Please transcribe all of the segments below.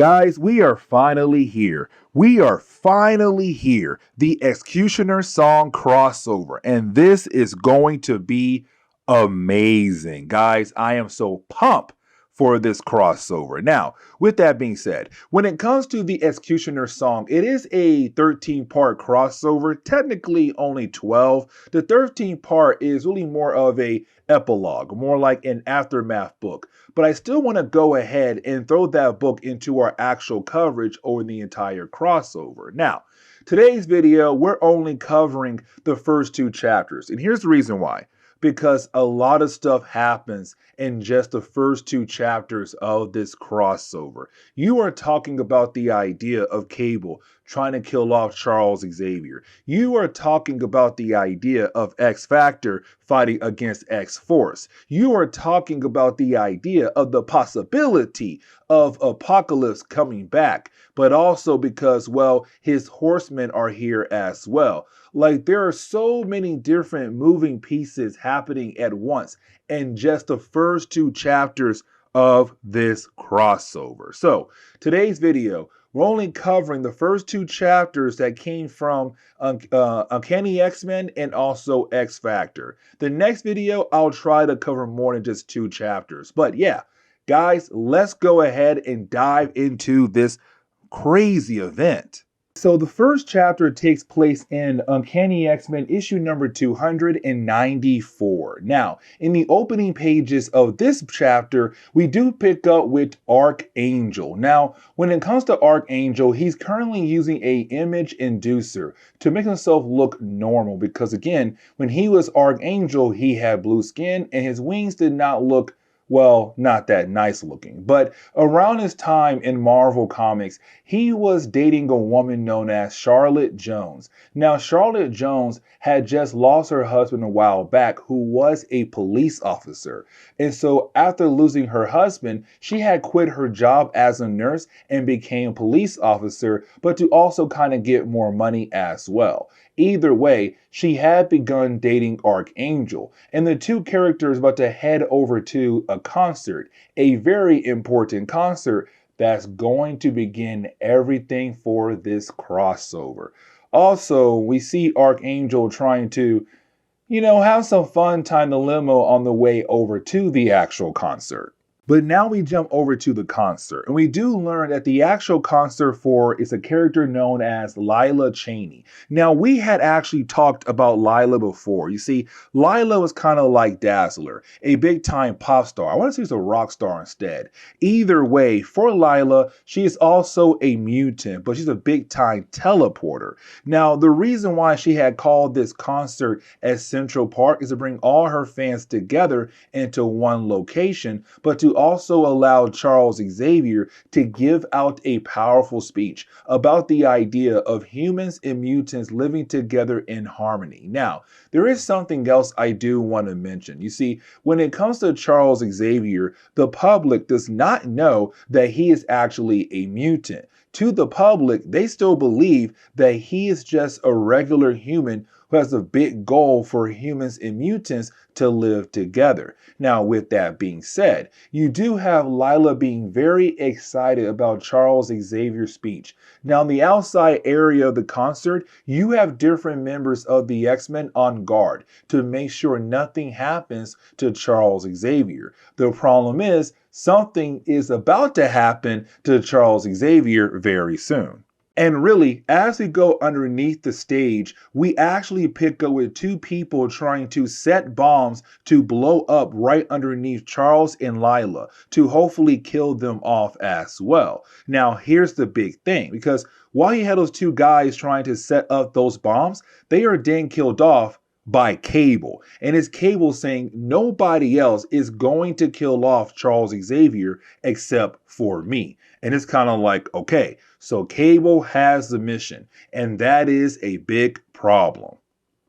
Guys, we are finally here. We are finally here. The X-Cutioner Song crossover. And this is going to be amazing. Guys, I am so pumped for this crossover. Now, with that being said, when it comes to the X-Cutioner Song, it is a 13-part crossover, technically only 12. The 13th part is really more of a epilogue, more like an aftermath book. But I still want to go ahead and throw that book into our actual coverage over the entire crossover. Now, today's video, we're only covering the first two chapters. And here's the reason why. Because a lot of stuff happens in just the first two chapters of this crossover. You are talking about the idea of Cable trying to kill off Charles Xavier. You are talking about the idea of X-Factor fighting against X-Force. You are talking about the idea of the possibility of Apocalypse coming back, but also because, well, his horsemen are here as well. Like, there are so many different moving pieces happening at once in just the first two chapters of this crossover. So, today's video, we're only covering the first two chapters that came from Uncanny X-Men and also X-Factor. The next video, I'll try to cover more than just two chapters. But yeah, guys, let's go ahead and dive into this crazy event. So the first chapter takes place in Uncanny X-Men issue number 294. Now, in the opening pages of this chapter, we do pick up with Archangel. Now, when it comes to Archangel, he's currently using a image inducer to make himself look normal because, again, when he was Archangel, he had blue skin and his wings did not look, well, not that nice looking. But around his time in Marvel Comics, he was dating a woman known as Charlotte Jones. Now, Charlotte Jones had just lost her husband a while back, who was a police officer. And so after losing her husband, she had quit her job as a nurse and became a police officer, but to also kind of get more money as well. Either way, she had begun dating Archangel, and the two characters about to head over to a concert, a very important concert that's going to begin everything for this crossover. Also, we see Archangel trying to, have some fun time the limo on the way over to the actual concert. But now we jump over to the concert, and we do learn that the actual concert for is a character known as Lila Cheney. Now, we had actually talked about Lila before. You see, Lila was kind of like Dazzler, a big-time pop star. I want to say she's a rock star instead. Either way, for Lila, she is also a mutant, but she's a big-time teleporter. Now, the reason why she had called this concert at Central Park is to bring all her fans together into one location, but to also allowed Charles Xavier to give out a powerful speech about the idea of humans and mutants living together in harmony. Now, there is something else I do want to mention. You see, when it comes to Charles Xavier, the public does not know that he is actually a mutant. To the public, they still believe that he is just a regular human who has a big goal for humans and mutants to live together. Now, with that being said, you do have Lila being very excited about Charles Xavier's speech. Now, in the outside area of the concert, you have different members of the X-Men on guard to make sure nothing happens to Charles Xavier. The problem is, something is about to happen to Charles Xavier very soon. And really, as we go underneath the stage, we actually pick up with two people trying to set bombs to blow up right underneath Charles and Lila to hopefully kill them off as well. Now, here's the big thing, because while you had those two guys trying to set up those bombs, they are then killed off by Cable. And it's Cable saying nobody else is going to kill off Charles Xavier except for me. And it's kind of like, okay, so Cable has the mission, and that is a big problem.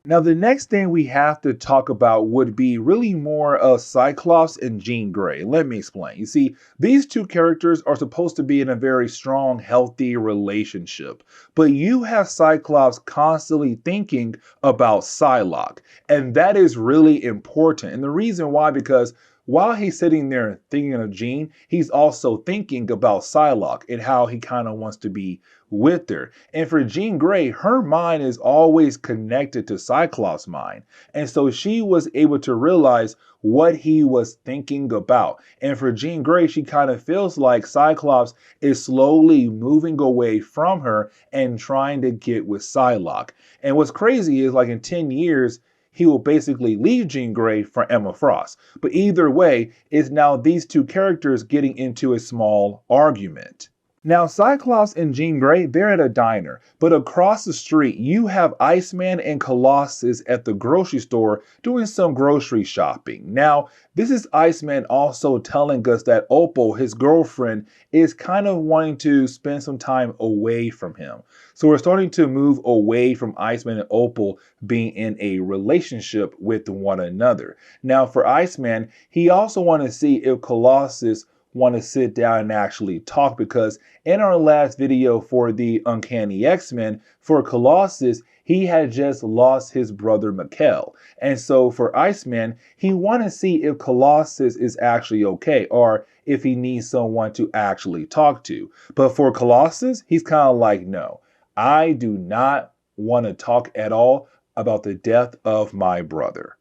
Now, the next thing we have to talk about would be really more of Cyclops and Jean Grey. Let me explain. You see, these two characters are supposed to be in a very strong, healthy relationship, but you have Cyclops constantly thinking about Psylocke, and that is really important. And the reason why, because while he's sitting there thinking of Jean, he's also thinking about Psylocke and how he kind of wants to be with her. And for Jean Grey, her mind is always connected to Cyclops' mind. And so she was able to realize what he was thinking about. And for Jean Grey, she kind of feels like Cyclops is slowly moving away from her and trying to get with Psylocke. And what's crazy is like in 10 years, he will basically leave Jean Grey for Emma Frost. But either way, it's now these two characters getting into a small argument. Now, Cyclops and Jean Grey, they're at a diner, but across the street, you have Iceman and Colossus at the grocery store doing some grocery shopping. Now, this is Iceman also telling us that Opal, his girlfriend, is kind of wanting to spend some time away from him. So we're starting to move away from Iceman and Opal being in a relationship with one another. Now, for Iceman, he also wants to see if Colossus want to sit down and actually talk, because in our last video for the Uncanny X-Men, for Colossus, he had just lost his brother Mikhail. And so for Iceman, he want to see if Colossus is actually okay, or if he needs someone to actually talk to. But for Colossus, he's kind of like, no, I do not want to talk at all about the death of my brother.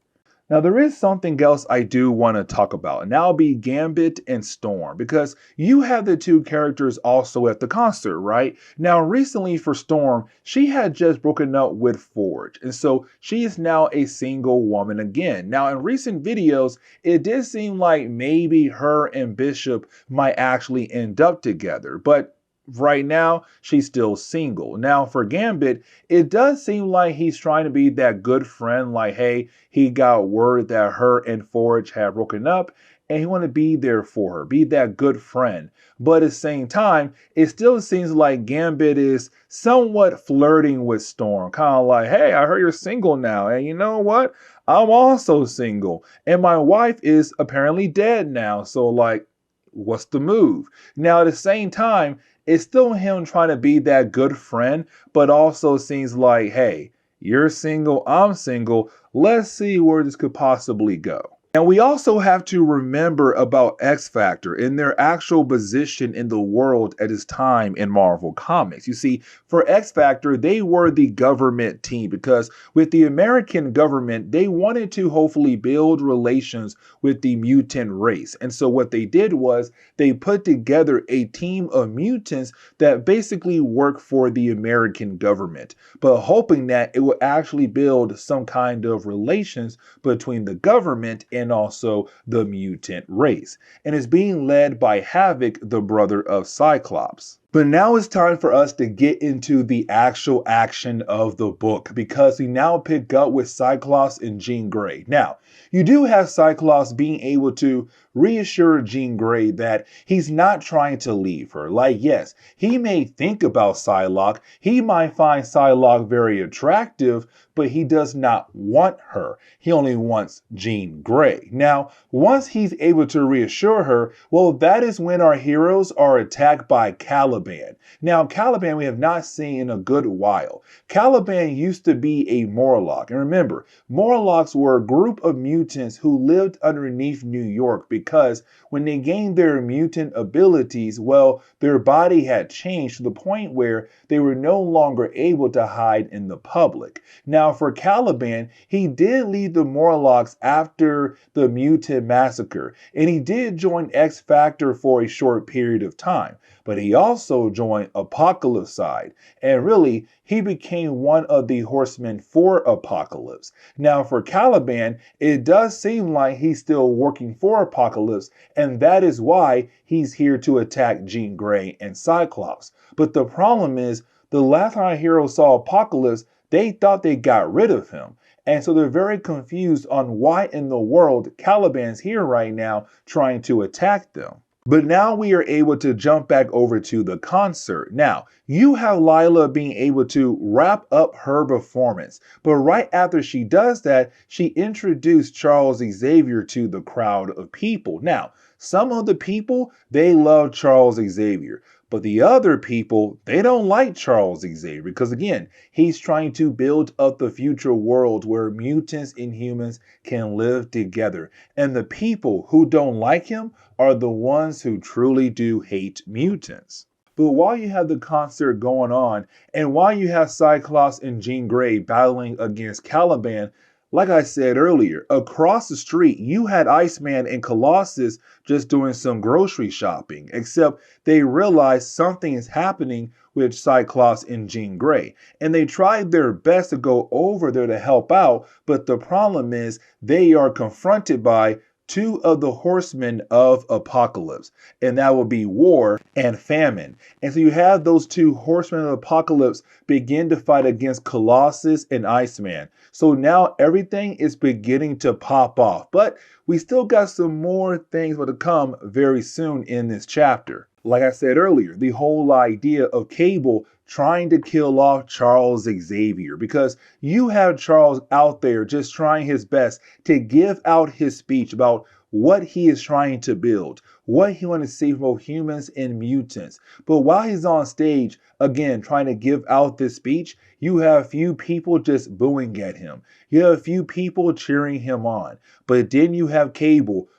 Now, there is something else I do want to talk about, and that'll be Gambit and Storm, because you have the two characters also at the concert, right? Now, recently for Storm, she had just broken up with Forge, and so she is now a single woman again. Now, in recent videos, it did seem like maybe her and Bishop might actually end up together, but right now, she's still single. Now, for Gambit, it does seem like he's trying to be that good friend, like, hey, he got word that her and Forge had broken up, and he want to be there for her, be that good friend. But at the same time, it still seems like Gambit is somewhat flirting with Storm, kind of like, hey, I heard you're single now, and you know what? I'm also single, and my wife is apparently dead now, so like, what's the move? Now, at the same time, it's still him trying to be that good friend, but also seems like, hey, you're single, I'm single, let's see where this could possibly go. And we also have to remember about X-Factor and their actual position in the world at this time in Marvel Comics. You see, for X-Factor, they were the government team, because with the American government, they wanted to hopefully build relations with the mutant race. And so what they did was they put together a team of mutants that basically work for the American government, but hoping that it would actually build some kind of relations between the government and also the mutant race. And it's being led by Havoc, the brother of Cyclops. But now it's time for us to get into the actual action of the book, because we now pick up with Cyclops and Jean Grey. Now, you do have Cyclops being able to reassure Jean Grey that he's not trying to leave her. Like, yes, he may think about Psylocke, he might find Psylocke very attractive, but he does not want her. He only wants Jean Grey. Now, once he's able to reassure her, well, that is when our heroes are attacked by Caliban. Now, Caliban we have not seen in a good while. Caliban used to be a Morlock. And remember, Morlocks were a group of mutants who lived underneath New York, because when they gained their mutant abilities, well, their body had changed to the point where they were no longer able to hide in the public. Now, for Caliban, he did leave the Morlocks after the mutant massacre, and he did join X-Factor for a short period of time, but he also joined Apocalypse side, and really, he became one of the horsemen for Apocalypse. Now, for Caliban, it does seem like he's still working for Apocalypse, and that is why he's here to attack Jean Grey and Cyclops. But the problem is, the last time our heroes saw Apocalypse, they thought they got rid of him. And so they're very confused on why in the world Caliban's here right now trying to attack them. But now we are able to jump back over to the concert. Now, you have Lila being able to wrap up her performance. But right after she does that, she introduced Charles Xavier to the crowd of people. Now, some of the people, they love Charles Xavier. But the other people, they don't like Charles Xavier because, again, he's trying to build up the future world where mutants and humans can live together. And the people who don't like him are the ones who truly do hate mutants. But while you have the concert going on, and while you have Cyclops and Jean Grey battling against Caliban, like I said earlier, across the street, you had Iceman and Colossus just doing some grocery shopping, except they realized something is happening with Cyclops and Jean Grey. And they tried their best to go over there to help out, but the problem is they are confronted by two of the horsemen of apocalypse, and that will be war and famine. And so you have those two horsemen of apocalypse begin to fight against Colossus and Iceman. So now everything is beginning to pop off, but we still got some more things to come very soon in this chapter. Like I said earlier, the whole idea of Cable trying to kill off Charles Xavier, because you have Charles out there just trying his best to give out his speech about what he is trying to build, what he wants to see from both humans and mutants. But while he's on stage, again, trying to give out this speech, you have a few people just booing at him. You have a few people cheering him on. But then you have Cable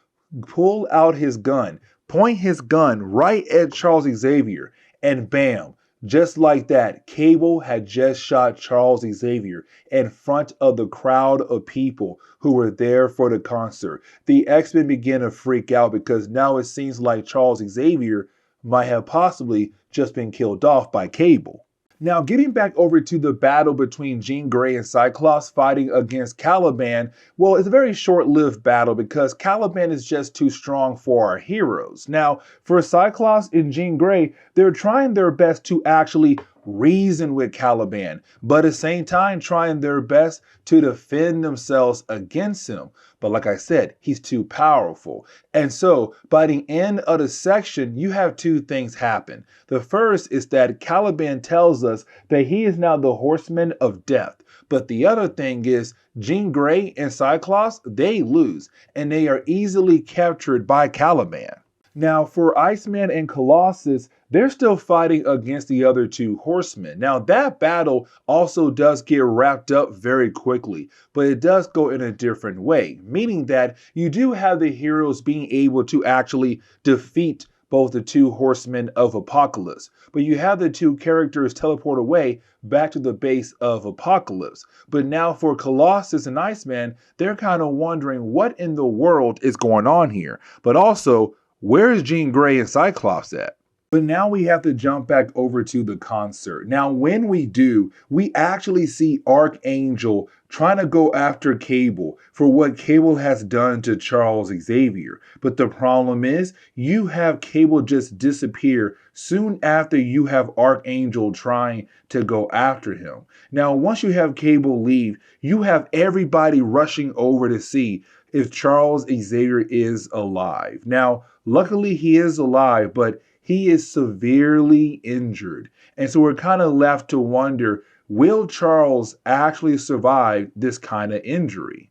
pull out his gun, point his gun right at Charles Xavier, and bam, just like that, Cable had just shot Charles Xavier in front of the crowd of people who were there for the concert. The X-Men began to freak out because now it seems like Charles Xavier might have possibly just been killed off by Cable. Now, getting back over to the battle between Jean Grey and Cyclops fighting against Caliban, well, it's a very short-lived battle because Caliban is just too strong for our heroes. Now, for Cyclops and Jean Grey, they're trying their best to actually reason with Caliban, but at the same time trying their best to defend themselves against him. But like I said, he's too powerful. And so by the end of the section, you have two things happen. The first is that Caliban tells us that he is now the horseman of death. But the other thing is Jean Grey and Cyclops, they lose, and they are easily captured by Caliban. Now, for Iceman and Colossus, they're still fighting against the other two horsemen. Now, that battle also does get wrapped up very quickly, but it does go in a different way, meaning that you do have the heroes being able to actually defeat both the two horsemen of Apocalypse, but you have the two characters teleport away back to the base of Apocalypse. But now for Colossus and Iceman, they're kind of wondering what in the world is going on here, but also, where is Jean Grey and Cyclops at? But now we have to jump back over to the concert. Now, when we do, we actually see Archangel trying to go after Cable for what Cable has done to Charles Xavier. But the problem is, you have Cable just disappear soon after you have Archangel trying to go after him. Now, once you have Cable leave, you have everybody rushing over to see if Charles Xavier is alive. Now, luckily he is alive, but he is severely injured. And so we're kind of left to wonder, will Charles actually survive this kind of injury?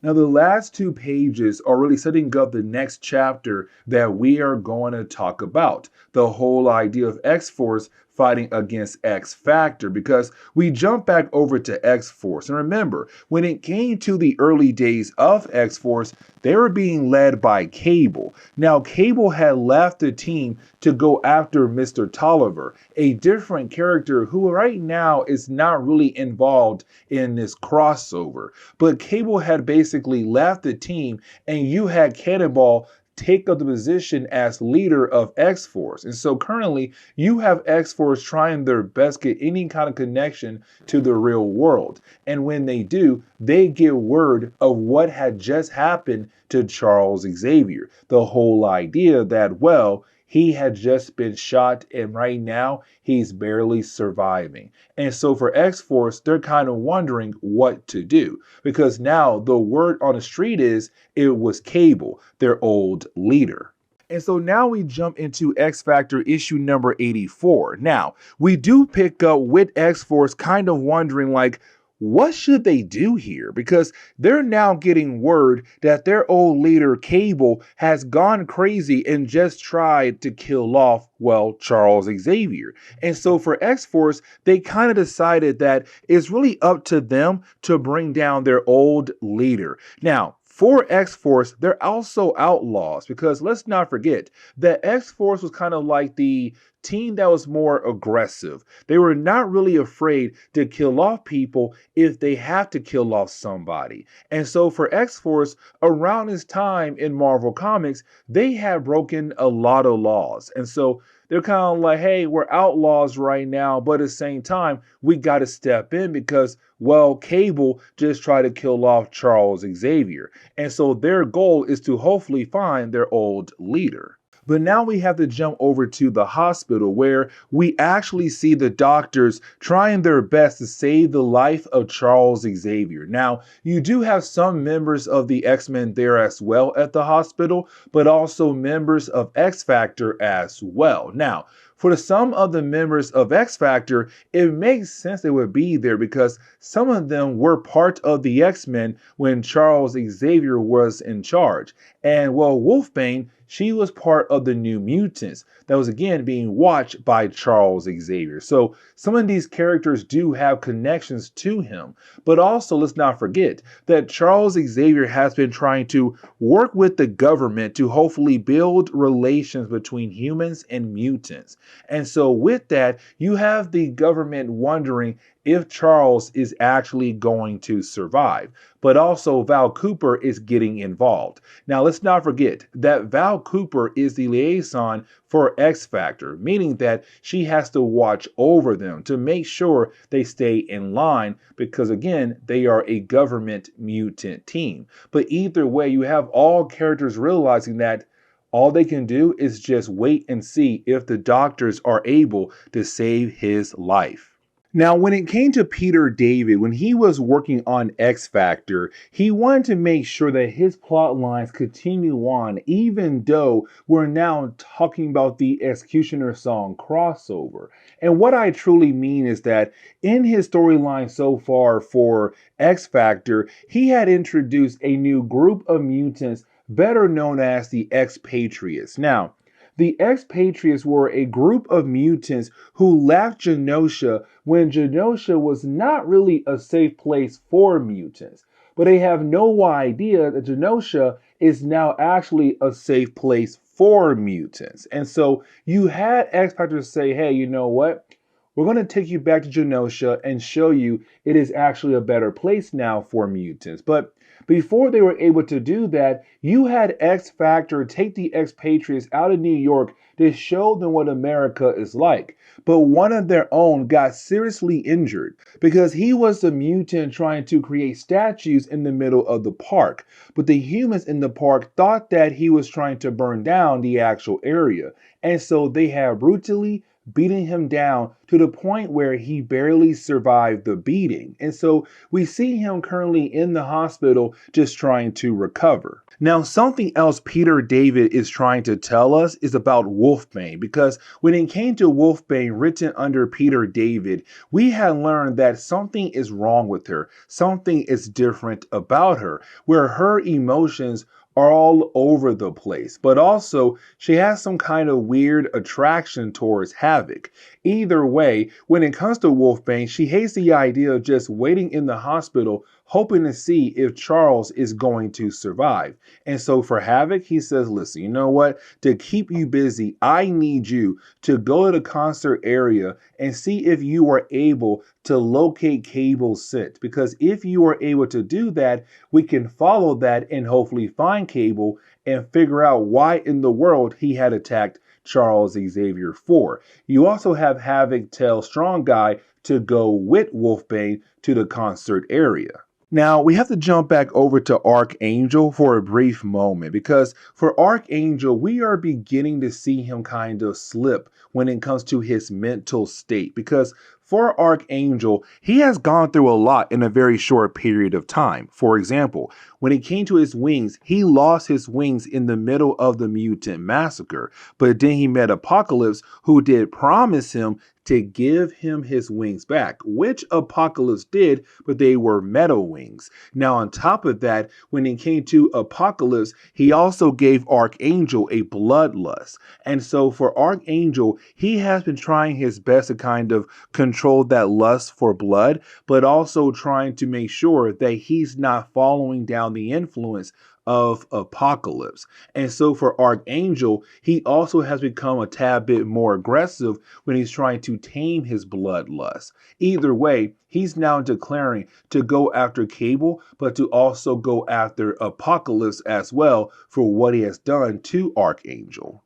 Now, the last two pages are really setting up the next chapter that we are going to talk about. The whole idea of X-Force fighting against X-Factor, because we jump back over to X-Force. And remember, when it came to the early days of X-Force, they were being led by Cable. Now, Cable had left the team to go after Mr. Tolliver, a different character who right now is not really involved in this crossover. But Cable had basically left the team, and you had Cannonball take up the position as leader of X-Force. And so currently you have X-Force trying their best to get any kind of connection to the real world. And when they do, they get word of what had just happened to Charles Xavier. The whole idea that, well, he had just been shot and right now he's barely surviving. And so for X-Force, they're kind of wondering what to do, because now the word on the street is it was Cable, their old leader. And so now we jump into X-Factor issue number 84. Now, we do pick up with X-Force kind of wondering, like, what should they do here? Because they're now getting word that their old leader, Cable, has gone crazy and just tried to kill off, well, Charles Xavier. And so for X-Force, they kind of decided that it's really up to them to bring down their old leader. Now, for X-Force, they're also outlaws because let's not forget that X-Force was kind of like the team that was more aggressive. They were not really afraid to kill off people if they have to kill off somebody. And so for X-Force, around this time in Marvel Comics, they have broken a lot of laws. And so they're kind of like, hey, we're outlaws right now, but at the same time, we got to step in because, well, Cable just tried to kill off Charles Xavier. And so their goal is to hopefully find their old leader. But now we have to jump over to the hospital where we actually see the doctors trying their best to save the life of Charles Xavier. Now, you do have some members of the X-Men there as well at the hospital, but also members of X-Factor as well. Now, for some of the members of X-Factor, it makes sense they would be there because some of them were part of the X-Men when Charles Xavier was in charge. And well, Wolfbane, she was part of the New Mutants that was again being watched by Charles Xavier. So some of these characters do have connections to him. But also let's not forget that Charles Xavier has been trying to work with the government to hopefully build relations between humans and mutants. And so with that, you have the government wondering if Charles is actually going to survive. But also Val Cooper is getting involved. Now let's not forget that Val Cooper is the liaison for X-Factor, meaning that she has to watch over them to make sure they stay in line because again, they are a government mutant team. But either way, you have all characters realizing that all they can do is just wait and see if the doctors are able to save his life. Now, when it came to Peter David, when he was working on X-Factor, he wanted to make sure that his plot lines continue on, even though we're now talking about the X-Cutioner Song crossover. And what I truly mean is that in his storyline so far for X-Factor, he had introduced a new group of mutants better known as the X-Patriots. Now, the X-Patriots were a group of mutants who left Genosha when Genosha was not really a safe place for mutants. But they have no idea that Genosha is now actually a safe place for mutants. And so you had X-Factor say, hey, you know what? We're going to take you back to Genosha and show you it is actually a better place now for mutants. But before they were able to do that, you had X-Factor take the X-Patriots out of New York to show them what America is like. But one of their own got seriously injured because he was the mutant trying to create statues in the middle of the park. But the humans in the park thought that he was trying to burn down the actual area. And so they have brutally beating him down to the point where he barely survived the beating. And so we see him currently in the hospital just trying to recover. Now, something else Peter David is trying to tell us is about Wolfbane, because when it came to Wolfbane written under Peter David, we had learned that something is wrong with her. Something is different about her, where her emotions are all over the place, but also she has some kind of weird attraction towards Havoc. Either way, when it comes to Wolfbane, she hates the idea of just waiting in the hospital hoping to see if Charles is going to survive. And so for Havoc, he says, listen, you know what? To keep you busy, I need you to go to the concert area and see if you are able to locate Cable's scent. Because if you are able to do that, we can follow that and hopefully find Cable and figure out why in the world he had attacked Charles Xavier for. You also have Havoc tell Strong Guy to go with Wolfbane to the concert area. Now, we have to jump back over to Archangel for a brief moment because for Archangel, we are beginning to see him kind of slip when it comes to his mental state because for Archangel, he has gone through a lot in a very short period of time. For example, when it came to his wings, he lost his wings in the middle of the mutant massacre, but then he met Apocalypse, who did promise him to give him his wings back, which Apocalypse did, but they were metal wings. Now, on top of that, when it came to Apocalypse, he also gave Archangel a bloodlust. And so for Archangel, he has been trying his best to kind of control that lust for blood, but also trying to make sure that he's not following down the influence of Apocalypse. And so for Archangel, he also has become a tad bit more aggressive when he's trying to tame his bloodlust. Either way, he's now declaring to go after Cable, but to also go after Apocalypse as well for what he has done to Archangel.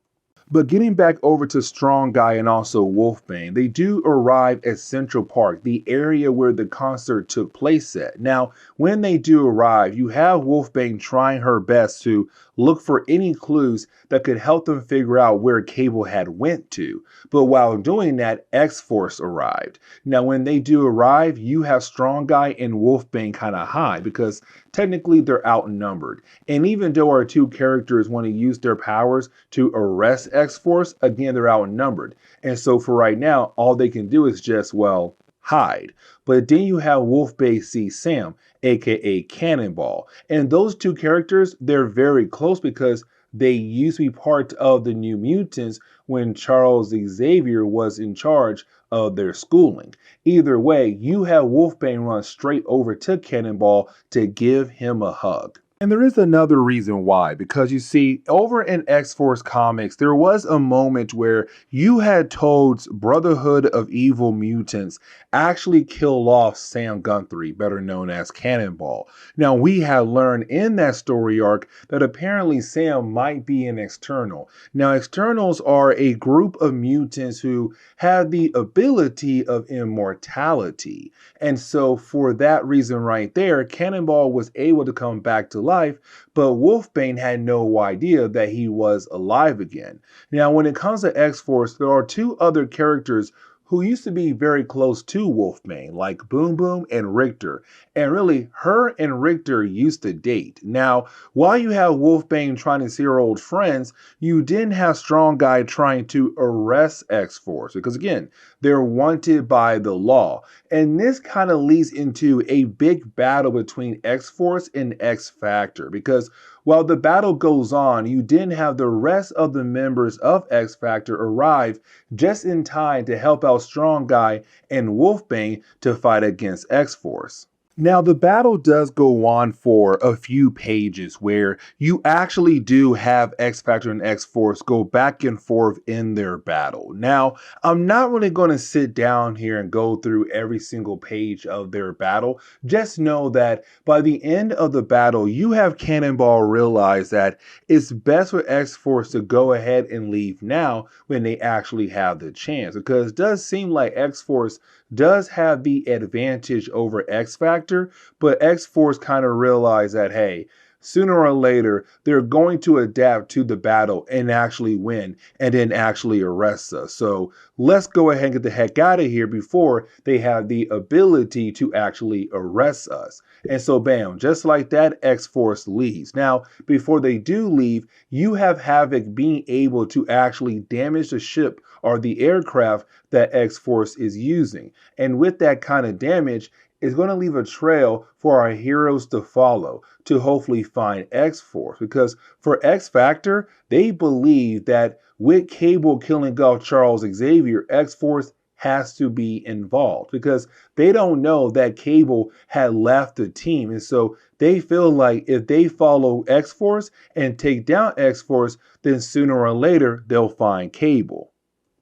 But getting back over to Strong Guy and also Wolfbane, they do arrive at Central Park, the area where the concert took place at. Now, when they do arrive, you have Wolfbane trying her best to look for any clues that could help them figure out where Cable had went to. But while doing that, X-Force arrived. Now, when they do arrive, you have Strong Guy and Wolfbane kind of high because technically they're outnumbered. And even though our two characters want to use their powers to arrest X-Force, again, they're outnumbered. And so for right now, all they can do is just, well, hide. But then you have Wolfbane see Sam, aka Cannonball. And those two characters, they're very close because they used to be part of the New Mutants when Charles Xavier was in charge of their schooling. Either way, you have Wolfbane run straight over to Cannonball to give him a hug. And there is another reason why, because you see, over in X-Force Comics, there was a moment where you had Toad's Brotherhood of Evil Mutants actually kill off Sam Guthrie, better known as Cannonball. Now, we had learned in that story arc that apparently Sam might be an external. Now, externals are a group of mutants who have the ability of immortality. And so for that reason right there, Cannonball was able to come back to life, but Wolfbane had no idea that he was alive again. Now, when it comes to X-Force, there are two other characters who used to be very close to Wolfbane, like Boom Boom and Richter. And really, her and Richter used to date. Now, while you have Wolfbane trying to see her old friends, you didn't have Strong Guy trying to arrest X-Force. Because again, they're wanted by the law. And this kind of leads into a big battle between X-Force and X-Factor. Because while the battle goes on, you didn't have the rest of the members of X-Factor arrive just in time to help out Strong Guy and Wolfbane to fight against X-Force. Now, the battle does go on for a few pages where you actually do have X-Factor and X-Force go back and forth in their battle. Now, I'm not really going to sit down here and go through every single page of their battle. Just know that by the end of the battle, you have Cannonball realize that it's best for X-Force to go ahead and leave now when they actually have the chance. Because it does seem like X-Force does have the advantage over X-Factor, but X-Force kind of realized that, hey, sooner or later, they're going to adapt to the battle and actually win and then actually arrest us. So let's go ahead and get the heck out of here before they have the ability to actually arrest us. And so bam, just like that, X-Force leaves. Now, before they do leave, you have Havoc being able to actually damage the ship or the aircraft that X-Force is using. And with that kind of damage, it's going to leave a trail for our heroes to follow to hopefully find X-Force. Because for X-Factor, they believe that with Cable killing off Charles Xavier, X-Force has to be involved because they don't know that Cable had left the team. And so they feel like if they follow X-Force and take down X-Force, then sooner or later they'll find Cable.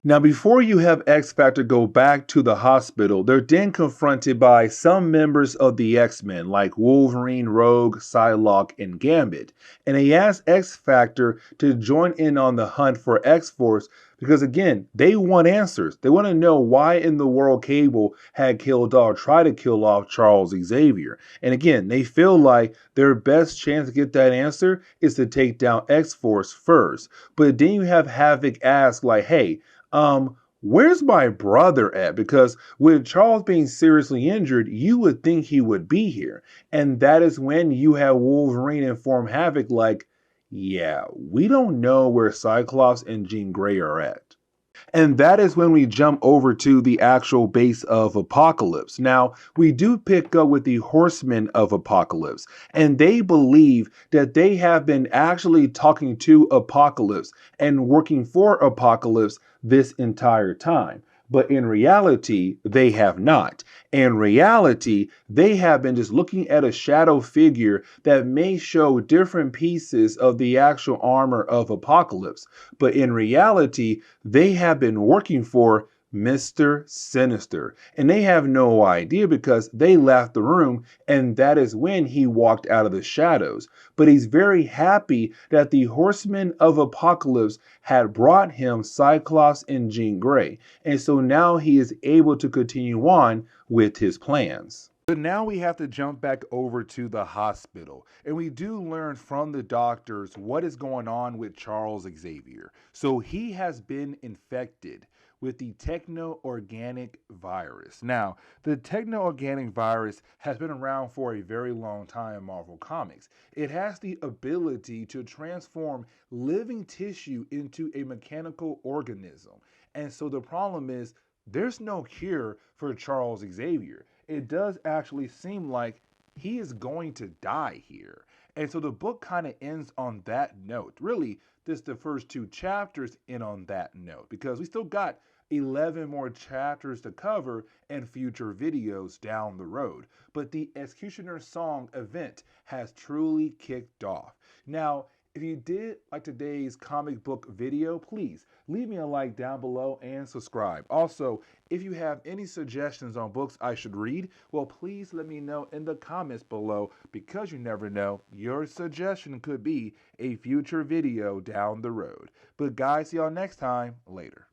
Now, before you have X-Factor go back to the hospital, they're then confronted by some members of the X-Men like Wolverine, Rogue, Psylocke, and Gambit. And they ask X-Factor to join in on the hunt for X-Force because, again, they want answers. They want to know why in the world Cable had killed off, tried to kill off Charles Xavier. And again, they feel like their best chance to get that answer is to take down X-Force first. But then you have Havoc ask like, hey, where's my brother at? Because with Charles being seriously injured, you would think he would be here. And that is when you have Wolverine inform Havoc like, yeah, we don't know where Cyclops and Jean Grey are at. And that is when we jump over to the actual base of Apocalypse. Now, we do pick up with the Horsemen of Apocalypse, and they believe that they have been actually talking to Apocalypse and working for Apocalypse this entire time. But in reality, they have not. In reality, they have been just looking at a shadow figure that may show different pieces of the actual armor of Apocalypse. But in reality, they have been working for Mr. Sinister. And they have no idea because they left the room, and that is when he walked out of the shadows. But he's very happy that the Horsemen of Apocalypse had brought him Cyclops and Jean Grey. And so now he is able to continue on with his plans. But now we have to jump back over to the hospital, and we do learn from the doctors what is going on with Charles Xavier. So he has been infected with the techno-organic virus. Now, the techno-organic virus has been around for a very long time in Marvel Comics. It has the ability to transform living tissue into a mechanical organism. And so the problem is there's no cure for Charles Xavier. It does actually seem like he is going to die here. And so the book kind of ends on that note. Really, this the first two chapters end on that note because we still got 11 more chapters to cover and future videos down the road. But the X-Cutioner Song event has truly kicked off. Now, if you did like today's comic book video, please leave me a like down below and subscribe. Also, if you have any suggestions on books I should read, well, please let me know in the comments below because you never know, your suggestion could be a future video down the road. But guys, see y'all next time. Later.